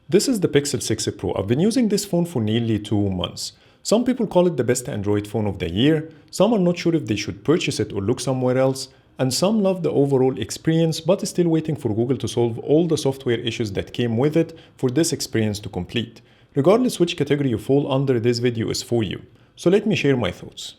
This is the Pixel 6 Pro. I've been using this phone for nearly 2 months. Some people call it the best Android phone of the year, some are not sure if they should purchase it or look somewhere else, and some love the overall experience but is still waiting for Google to solve all the software issues that came with it for this experience to complete. Regardless which category you fall under, this video is for you. So let me share my thoughts.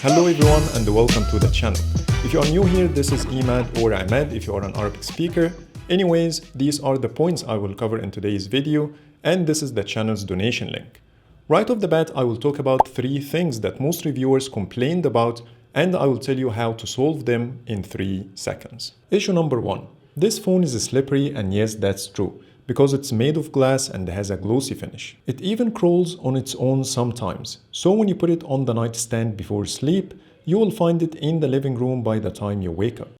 Hello everyone and welcome to the channel. If you are new here, this is Imad or Ahmed if you are an Arabic speaker. Anyways, these are the points I will cover in today's video, and this is the channel's donation link. Right off the bat, I will talk about 3 things that most reviewers complained about, and I will tell you how to solve them in 3 seconds. Issue number 1. This phone is slippery, and yes, that's true, because it's made of glass and has a glossy finish. It even crawls on its own sometimes, so when you put it on the nightstand before sleep, you will find it in the living room by the time you wake up.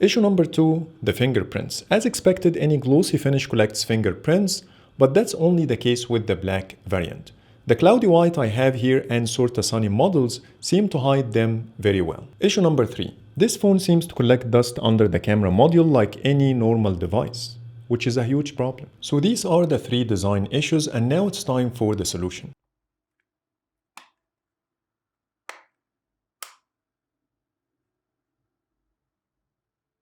Issue number 2, the fingerprints. As expected, any glossy finish collects fingerprints, but that's only the case with the black variant. The cloudy white I have here and sorta sunny models seem to hide them very well. Issue number 3. This phone seems to collect dust under the camera module like any normal device, which is a huge problem. So these are the 3 design issues, and now it's time for the solution.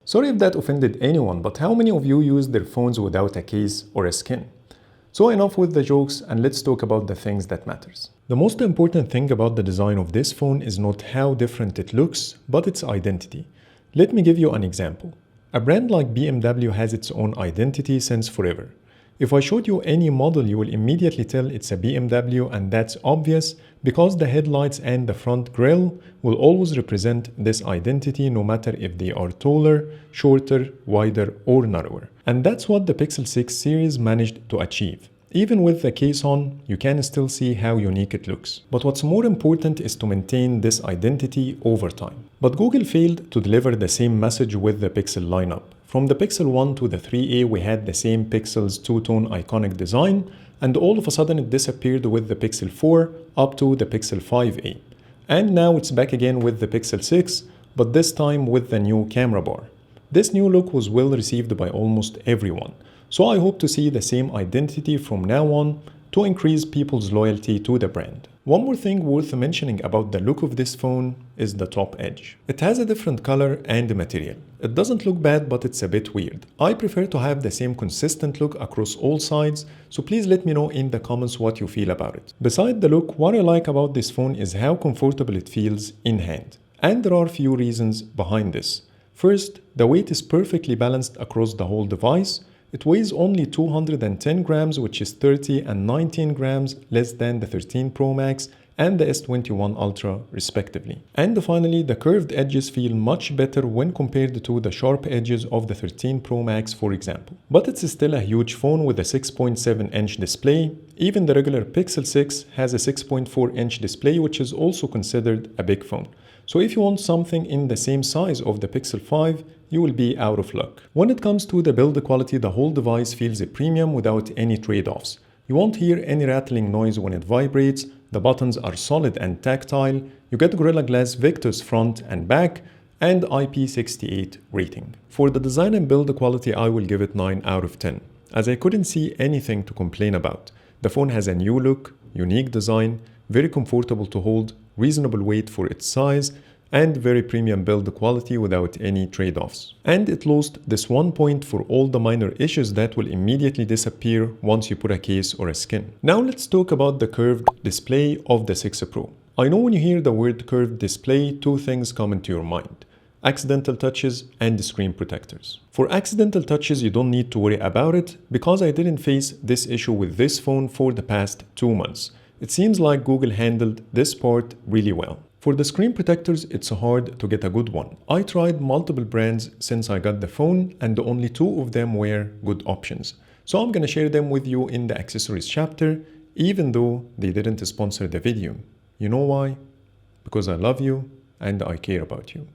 Sorry if that offended anyone, but how many of you use their phones without a case or a skin? So enough with the jokes, and let's talk about the things that matters. The most important thing about the design of this phone is not how different it looks, but its identity. Let me give you an example. A brand like BMW has its own identity since forever. If I showed you any model, you will immediately tell it's a BMW, and that's obvious because the headlights and the front grille will always represent this identity no matter if they are taller, shorter, wider or narrower. And that's what the Pixel 6 series managed to achieve. Even with the case on, you can still see how unique it looks. But what's more important is to maintain this identity over time. But Google failed to deliver the same message with the Pixel lineup. From the Pixel 1 to the 3a, we had the same Pixel's two-tone iconic design, and all of a sudden it disappeared with the Pixel 4 up to the Pixel 5a. And now it's back again with the Pixel 6, but this time with the new camera bar. This new look was well received by almost everyone, so I hope to see the same identity from now on to increase people's loyalty to the brand. One more thing worth mentioning about the look of this phone is the top edge. It has a different color and material. It doesn't look bad, but it's a bit weird. I prefer to have the same consistent look across all sides, so please let me know in the comments what you feel about it. Beside the look, what I like about this phone is how comfortable it feels in hand. And there are a few reasons behind this. First, the weight is perfectly balanced across the whole device. It weighs only 210 grams, which is 30 and 19 grams less than the 13 Pro Max and the S21 Ultra respectively. And finally, the curved edges feel much better when compared to the sharp edges of the 13 Pro Max, for example. But it's still a huge phone with a 6.7-inch display. Even the regular Pixel 6 has a 6.4-inch display, which is also considered a big phone. So if you want something in the same size of the Pixel 5, you will be out of luck. When it comes to the build quality, the whole device feels premium without any trade-offs. You won't hear any rattling noise when it vibrates, the buttons are solid and tactile, you get Gorilla Glass Victus front and back, and IP68 rating. For the design and build quality, I will give it 9 out of 10, as I couldn't see anything to complain about. The phone has a new look, unique design, very comfortable to hold, reasonable weight for its size, and very premium build quality without any trade-offs. And it lost this 1 point for all the minor issues that will immediately disappear once you put a case or a skin. Now let's talk about the curved display of the 6 Pro. I know when you hear the word curved display, 2 things come into your mind: accidental touches and screen protectors. For accidental touches, you don't need to worry about it because I didn't face this issue with this phone for the past 2 months. It seems like Google handled this part really well. For the screen protectors, it's hard to get a good one. I tried multiple brands since I got the phone, and only 2 of them were good options. So I'm gonna share them with you in the accessories chapter, even though they didn't sponsor the video. You know why? Because I love you and I care about you.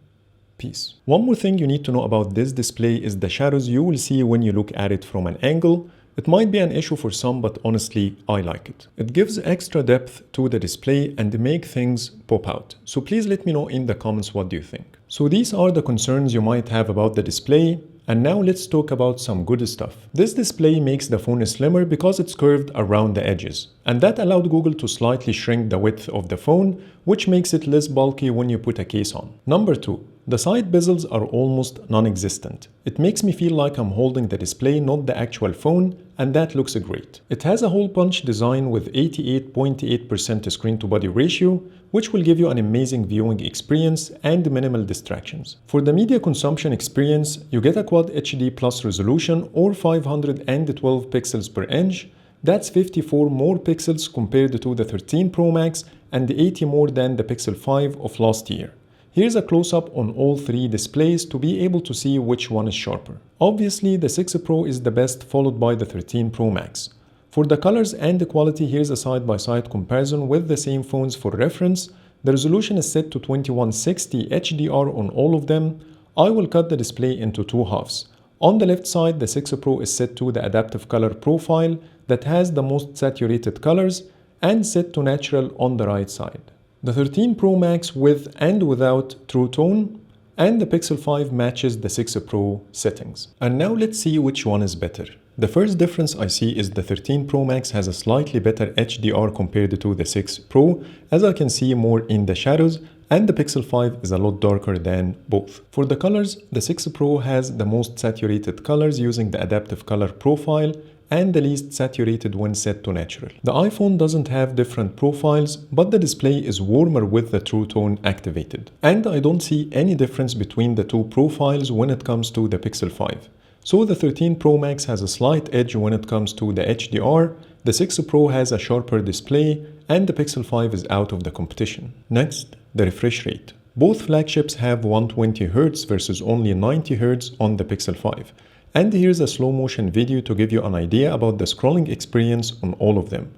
Peace. One more thing you need to know about this display is the shadows you will see when you look at it from an angle. It might be an issue for some, but honestly, I like it. It gives extra depth to the display and make things pop out. So please let me know in the comments what do you think. So these are the concerns you might have about the display, and now let's talk about some good stuff. This display makes the phone slimmer because it's curved around the edges, and that allowed Google to slightly shrink the width of the phone, which makes it less bulky when you put a case on. Number 2. The side bezels are almost non-existent. It makes me feel like I'm holding the display, not the actual phone, and that looks great. It has a hole punch design with 88.8% screen-to-body ratio, which will give you an amazing viewing experience and minimal distractions. For the media consumption experience, you get a Quad HD Plus resolution or 512 pixels per inch. That's 54 more pixels compared to the 13 Pro Max and 80 more than the Pixel 5 of last year. Here's a close-up on all three displays to be able to see which one is sharper. Obviously, the 6 Pro is the best, followed by the 13 Pro Max. For the colors and the quality, here's a side-by-side comparison with the same phones for reference. The resolution is set to 2160 HDR on all of them. I will cut the display into two halves. On the left side, the 6 Pro is set to the adaptive color profile that has the most saturated colors and set to natural on the right side. The 13 Pro Max with and without True Tone, and the Pixel 5 matches the 6 Pro settings. And now let's see which one is better. The first difference I see is the 13 Pro Max has a slightly better HDR compared to the 6 Pro, as I can see more in the shadows, and the Pixel 5 is a lot darker than both. For the colors, the 6 Pro has the most saturated colors using the adaptive color profile, and the least saturated when set to natural. The iPhone doesn't have different profiles, but the display is warmer with the True Tone activated. And I don't see any difference between the two profiles when it comes to the Pixel 5. So the 13 Pro Max has a slight edge when it comes to the HDR, the 6 Pro has a sharper display, and the Pixel 5 is out of the competition. Next, the refresh rate. Both flagships have 120Hz versus only 90Hz on the Pixel 5. And here's a slow motion video to give you an idea about the scrolling experience on all of them.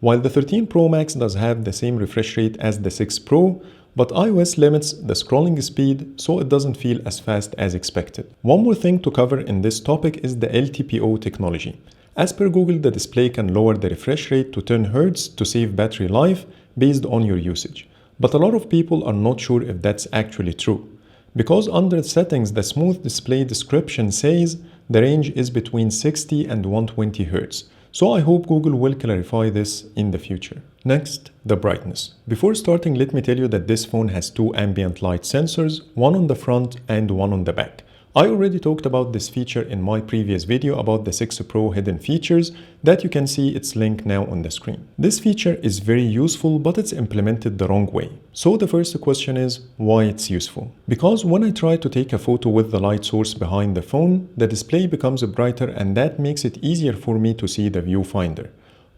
While the 13 Pro Max does have the same refresh rate as the 6 Pro, but iOS limits the scrolling speed so it doesn't feel as fast as expected. One more thing to cover in this topic is the LTPO technology. As per Google, the display can lower the refresh rate to 10 Hz to save battery life based on your usage. But a lot of people are not sure if that's actually true. Because under settings, the smooth display description says the range is between 60 and 120 Hz. So I hope Google will clarify this in the future. Next, the brightness. Before starting, let me tell you that this phone has two ambient light sensors, one on the front and one on the back. I already talked about this feature in my previous video about the 6 Pro hidden features that you can see its link now on the screen. This feature is very useful, but it's implemented the wrong way. So the first question is why it's useful. Because when I try to take a photo with the light source behind the phone, the display becomes brighter and that makes it easier for me to see the viewfinder.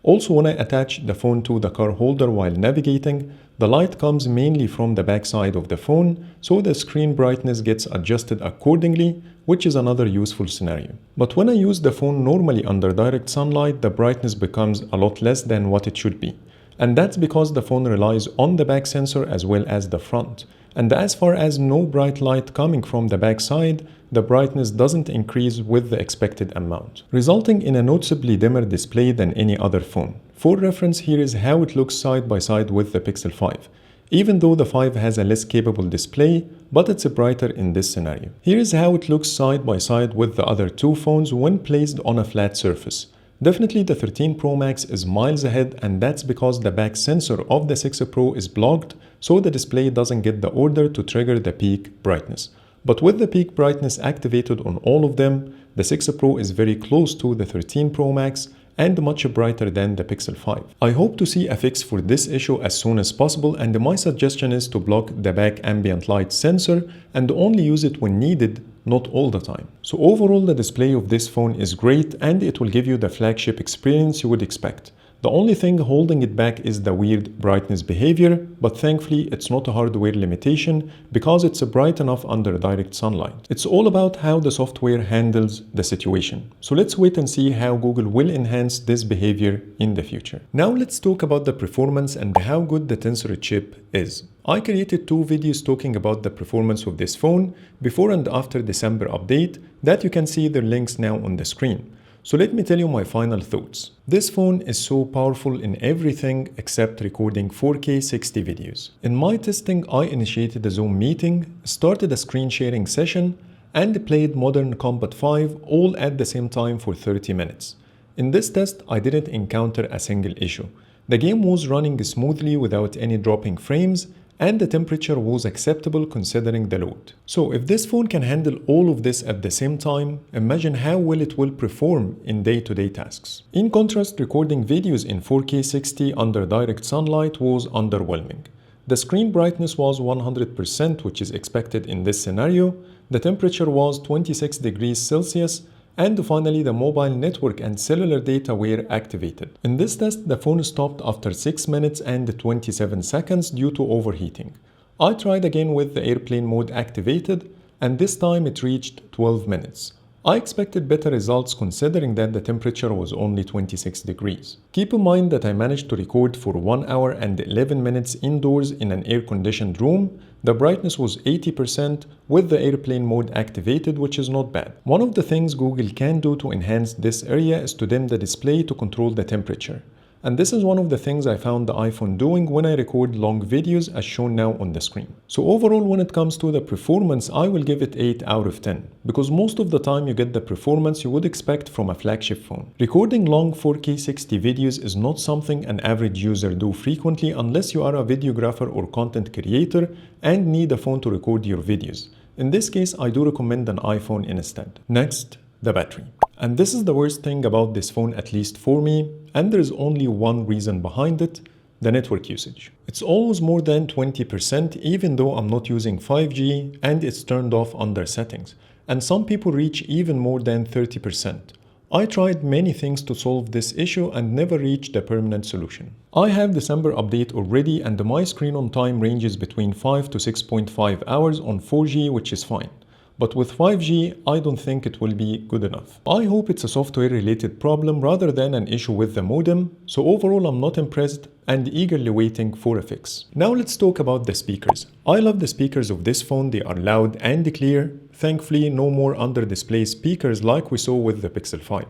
Also, when I attach the phone to the car holder while navigating, the light comes mainly from the back side of the phone, so the screen brightness gets adjusted accordingly, which is another useful scenario. But when I use the phone normally under direct sunlight, the brightness becomes a lot less than what it should be. And that's because the phone relies on the back sensor as well as the front. And as far as no bright light coming from the back side, the brightness doesn't increase with the expected amount, resulting in a noticeably dimmer display than any other phone. For reference, here is how it looks side by side with the Pixel 5. Even though the 5 has a less capable display, but it's brighter in this scenario. Here is how it looks side by side with the other two phones when placed on a flat surface. Definitely the 13 Pro Max is miles ahead, and that's because the back sensor of the 6 Pro is blocked, so the display doesn't get the order to trigger the peak brightness. But with the peak brightness activated on all of them, the 6 Pro is very close to the 13 Pro Max and much brighter than the Pixel 5. I hope to see a fix for this issue as soon as possible, and my suggestion is to block the back ambient light sensor and only use it when needed, not all the time. So overall, the display of this phone is great and it will give you the flagship experience you would expect. The only thing holding it back is the weird brightness behavior, but thankfully it's not a hardware limitation because it's bright enough under direct sunlight. It's all about how the software handles the situation. So let's wait and see how Google will enhance this behavior in the future. Now let's talk about the performance and how good the Tensor chip is. I created two videos talking about the performance of this phone before and after December update that you can see their links now on the screen. So let me tell you my final thoughts. This phone is so powerful in everything except recording 4K 60 videos. In my testing, I initiated a Zoom meeting, started a screen sharing session, and played Modern Combat 5 all at the same time for 30 minutes. In this test, I didn't encounter a single issue. The game was running smoothly without any dropping frames, and the temperature was acceptable considering the load. So if this phone can handle all of this at the same time, imagine how well it will perform in day-to-day tasks. In contrast, recording videos in 4K 60 under direct sunlight was underwhelming. The screen brightness was 100%, which is expected in this scenario. The temperature was 26 degrees Celsius, and finally the mobile network and cellular data were activated. In this test, the phone stopped after 6 minutes and 27 seconds due to overheating. I tried again with the airplane mode activated, and this time it reached 12 minutes. I expected better results considering that the temperature was only 26 degrees. Keep in mind that I managed to record for 1 hour and 11 minutes indoors in an air-conditioned room. The brightness was 80% with the airplane mode activated, which is not bad. One of the things Google can do to enhance this area is to dim the display to control the temperature. And this is one of the things I found the iPhone doing when I record long videos as shown now on the screen. So overall, when it comes to the performance, I will give it 8 out of 10 because most of the time you get the performance you would expect from a flagship phone. Recording long 4K 60 videos is not something an average user do frequently unless you are a videographer or content creator and need a phone to record your videos. In this case, I do recommend an iPhone instead. Next, the battery. And this is the worst thing about this phone, at least for me, and there is only one reason behind it: the network usage. It's always more than 20% even though I'm not using 5G and it's turned off under settings, and some people reach even more than 30%. I tried many things to solve this issue and never reached a permanent solution. I have DecemberUpdate already and my screen on time ranges between 5 to 6.5 hours on 4G, which is fine. But with 5G, I don't think it will be good enough. I hope it's a software-related problem rather than an issue with the modem, so overall I'm not impressed and eagerly waiting for a fix. Now let's talk about the speakers. I love the speakers of this phone, they are loud and clear. Thankfully, no more under-display speakers like we saw with the Pixel 5.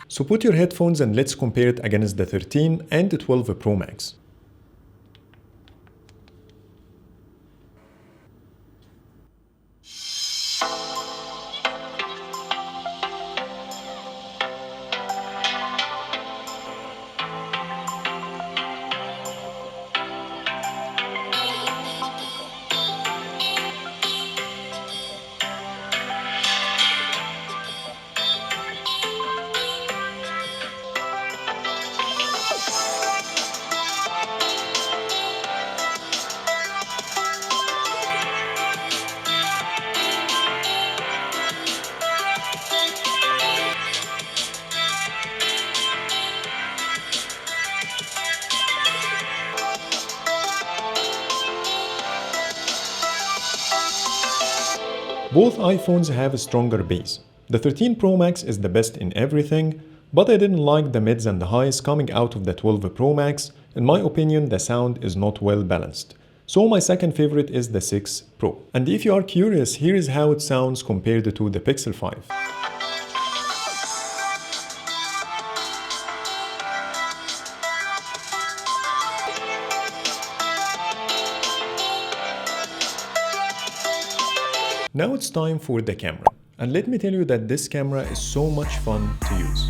So put your headphones and let's compare it against the 13 and the 12 Pro Max. Both iPhones have a stronger bass. The 13 Pro Max is the best in everything, but I didn't like the mids and the highs coming out of the 12 Pro Max. In my opinion, the sound is not well balanced. So my second favorite is the 6 Pro. And if you are curious, here is how it sounds compared to the Pixel 5. Now it's time for the camera. And let me tell you that this camera is so much fun to use.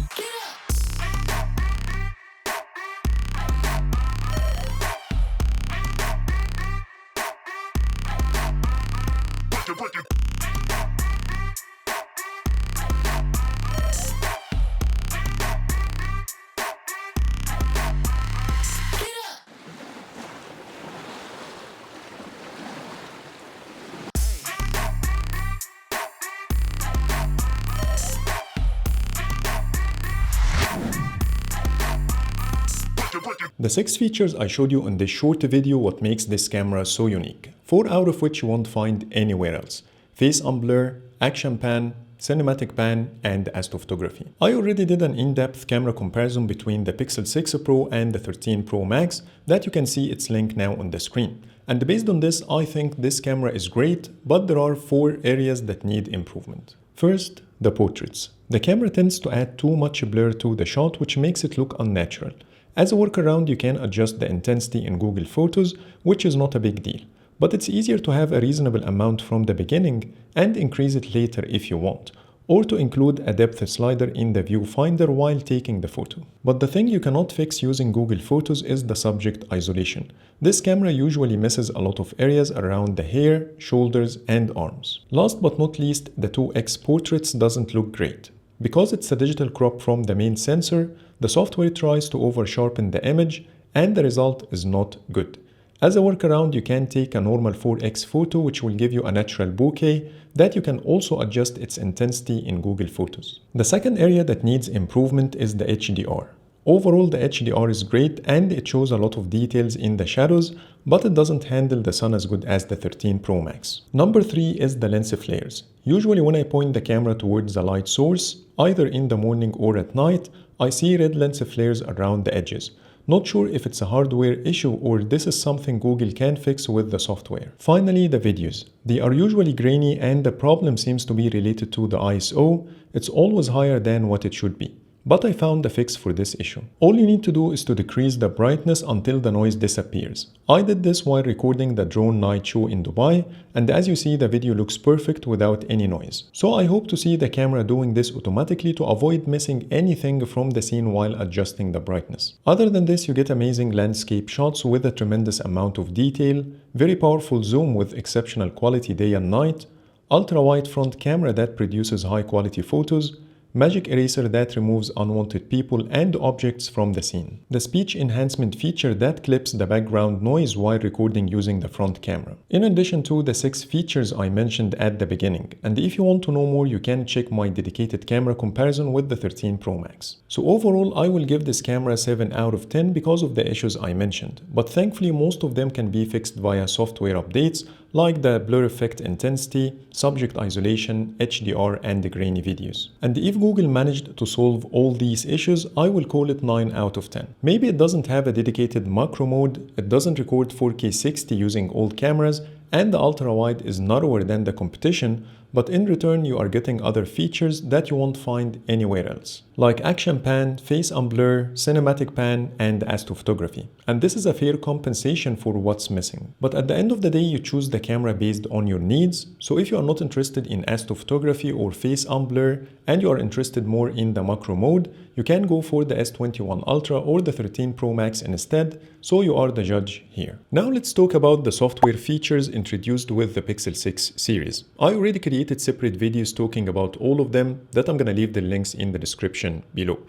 The 6 features I showed you in this short video what makes this camera so unique, 4 out of which you won't find anywhere else. Face unblur, action pan, cinematic pan, and astrophotography. I already did an in-depth camera comparison between the Pixel 6 Pro and the 13 Pro Max that you can see its link now on the screen. And based on this, I think this camera is great, but there are 4 areas that need improvement. First, the portraits. The camera tends to add too much blur to the shot, which makes it look unnatural. As a workaround, you can adjust the intensity in Google Photos, which is not a big deal. But it's easier to have a reasonable amount from the beginning and increase it later if you want, or to include a depth slider in the viewfinder while taking the photo. But the thing you cannot fix using Google Photos is the subject isolation. This camera usually misses a lot of areas around the hair, shoulders, and arms. Last but not least, the 2x portraits doesn't look great. Because it's a digital crop from the main sensor, the software tries to over-sharpen the image, and the result is not good. As a workaround, you can take a normal 4x photo, which will give you a natural bokeh that you can also adjust its intensity in Google Photos. The second area that needs improvement is the HDR. Overall, the HDR is great and it shows a lot of details in the shadows, but it doesn't handle the sun as good as the 13 Pro Max. Number 3 is the lens flares. Usually when I point the camera towards a light source, either in the morning or at night, I see red lens flares around the edges. Not sure if it's a hardware issue or this is something Google can fix with the software. Finally, the videos. They are usually grainy and the problem seems to be related to the ISO. It's always higher than what it should be. But I found a fix for this issue. All you need to do is to decrease the brightness until the noise disappears. I did this while recording the drone night show in Dubai, and as you see, the video looks perfect without any noise. So I hope to see the camera doing this automatically to avoid missing anything from the scene while adjusting the brightness. Other than this, you get amazing landscape shots with a tremendous amount of detail, very powerful zoom with exceptional quality day and night, ultra-wide front camera that produces high-quality photos, magic eraser that removes unwanted people and objects from the scene. The speech enhancement feature that clips the background noise while recording using the front camera. In addition to the 6 features I mentioned at the beginning. And if you want to know more, you can check my dedicated camera comparison with the 13 Pro Max. So overall, I will give this camera 7 out of 10 because of the issues I mentioned. But thankfully, most of them can be fixed via software updates like the blur effect intensity, subject isolation, HDR, and the grainy videos. And if Google managed to solve all these issues, I will call it 9 out of 10. Maybe it doesn't have a dedicated macro mode, it doesn't record 4K 60 using old cameras, and the ultra-wide is narrower than the competition, but in return you are getting other features that you won't find anywhere else, like action pan, face unblur, cinematic pan, and astrophotography. And this is a fair compensation for what's missing. But at the end of the day, you choose the camera based on your needs. So if you are not interested in astrophotography or face unblur, and you are interested more in the macro mode, you can go for the S21 Ultra or the 13 Pro Max instead, so you are the judge here. Now let's talk about the software features introduced with the Pixel 6 series. I already created separate videos talking about all of them that I'm gonna leave the links in the description below.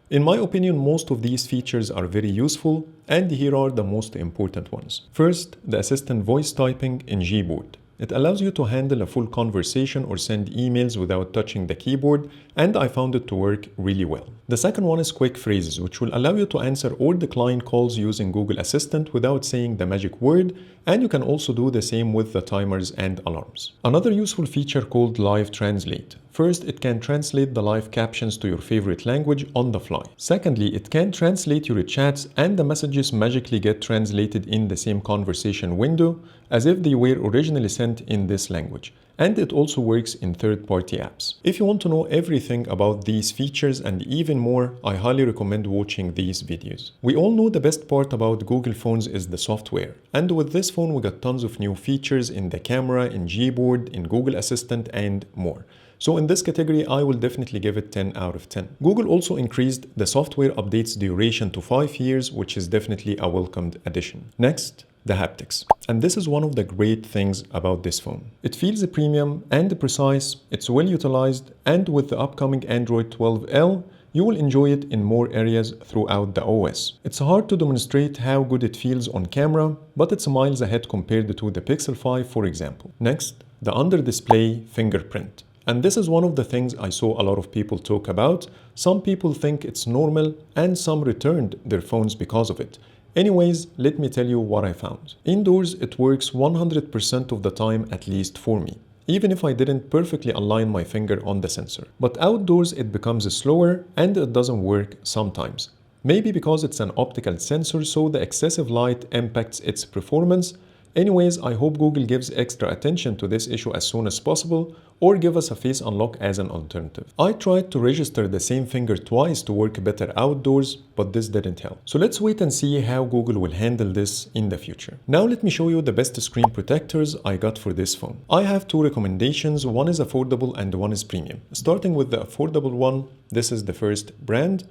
In my opinion, most of these features are very useful, and here are the most important ones. First, the assistant voice typing in Gboard. It allows you to handle a full conversation or send emails without touching the keyboard, and I found it to work really well. The second one is quick phrases, which will allow you to answer or decline calls using Google Assistant without saying the magic word, and you can also do the same with the timers and alarms. Another useful feature called Live Translate. First, it can translate the live captions to your favorite language on the fly. Secondly, it can translate your chats and the messages magically get translated in the same conversation window as if they were originally sent in this language. And it also works in third-party apps. If you want to know everything about these features and even more, I highly recommend watching these videos. We all know the best part about Google phones is the software. And with this phone, we got tons of new features in the camera, in Gboard, in Google Assistant, and more. So in this category, I will definitely give it 10 out of 10. Google also increased the software updates duration to 5 years, which is definitely a welcomed addition. Next, the haptics. And this is one of the great things about this phone. It feels premium and precise, it's well utilized, and with the upcoming Android 12L, you will enjoy it in more areas throughout the OS. It's hard to demonstrate how good it feels on camera, but it's miles ahead compared to the Pixel 5, for example. Next, the under-display fingerprint. And this is one of the things I saw a lot of people talk about. Some people think it's normal, and some returned their phones because of it. Anyways, let me tell you what I found. Indoors, it works 100% of the time, at least for me. even if I didn't perfectly align my finger on the sensor. But outdoors it becomes slower and it doesn't work sometimes. Maybe because it's an optical sensor, so the excessive light impacts its performance. Anyways, I hope Google gives extra attention to this issue as soon as possible, or give us a face unlock as an alternative. I tried to register the same finger twice to work better outdoors, but this didn't help. So let's wait and see how Google will handle this in the future. Now let me show you the best screen protectors I got for this phone. I have two recommendations, one is affordable and one is premium. Starting with the affordable one, this is the first brand.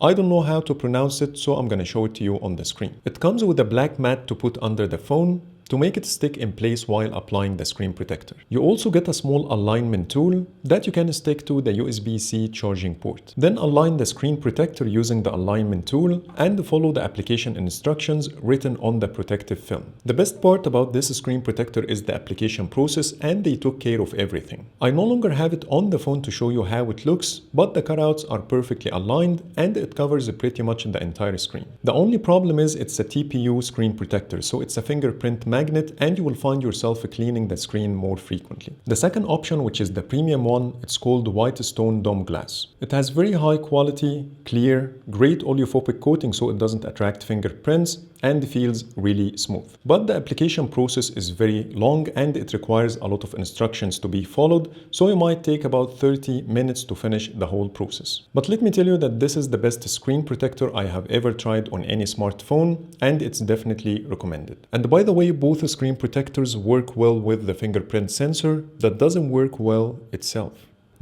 I don't know how to pronounce it, so I'm gonna show it to you on the screen. It comes with a black mat to put under the phone to make it stick in place while applying the screen protector. You also get a small alignment tool that you can stick to the USB-C charging port. Then align the screen protector using the alignment tool and follow the application instructions written on the protective film. The best part about this screen protector is the application process, and they took care of everything. I no longer have it on the phone to show you how it looks, but the cutouts are perfectly aligned and it covers pretty much the entire screen. The only problem is it's a TPU screen protector, so it's a fingerprint magnet and you will find yourself cleaning the screen more frequently. The second option, which is the premium one, it's called White Stone Dome Glass. It has very high quality, clear, great oleophobic coating so it doesn't attract fingerprints and feels really smooth. But the application process is very long and it requires a lot of instructions to be followed, so it might take about 30 minutes to finish the whole process. But let me tell you that this is the best screen protector I have ever tried on any smartphone, and it's definitely recommended. And by the way, both screen protectors work well with the fingerprint sensor that doesn't work well itself.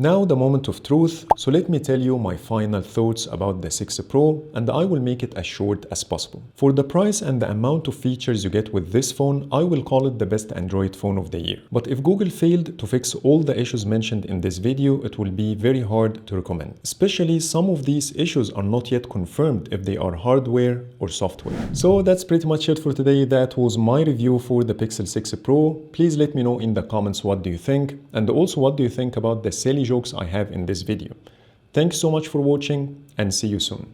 Now the moment of truth, so let me tell you my final thoughts about the 6 Pro, and I will make it as short as possible. For the price and the amount of features you get with this phone, I will call it the best Android phone of the year. But if Google failed to fix all the issues mentioned in this video, it will be very hard to recommend. Especially some of these issues are not yet confirmed if they are hardware or software. So that's pretty much it for today. That was my review for the Pixel 6 Pro. Please let me know in the comments what do you think, and also what do you think about the silly jokes I have in this video. Thanks so much for watching and see you soon.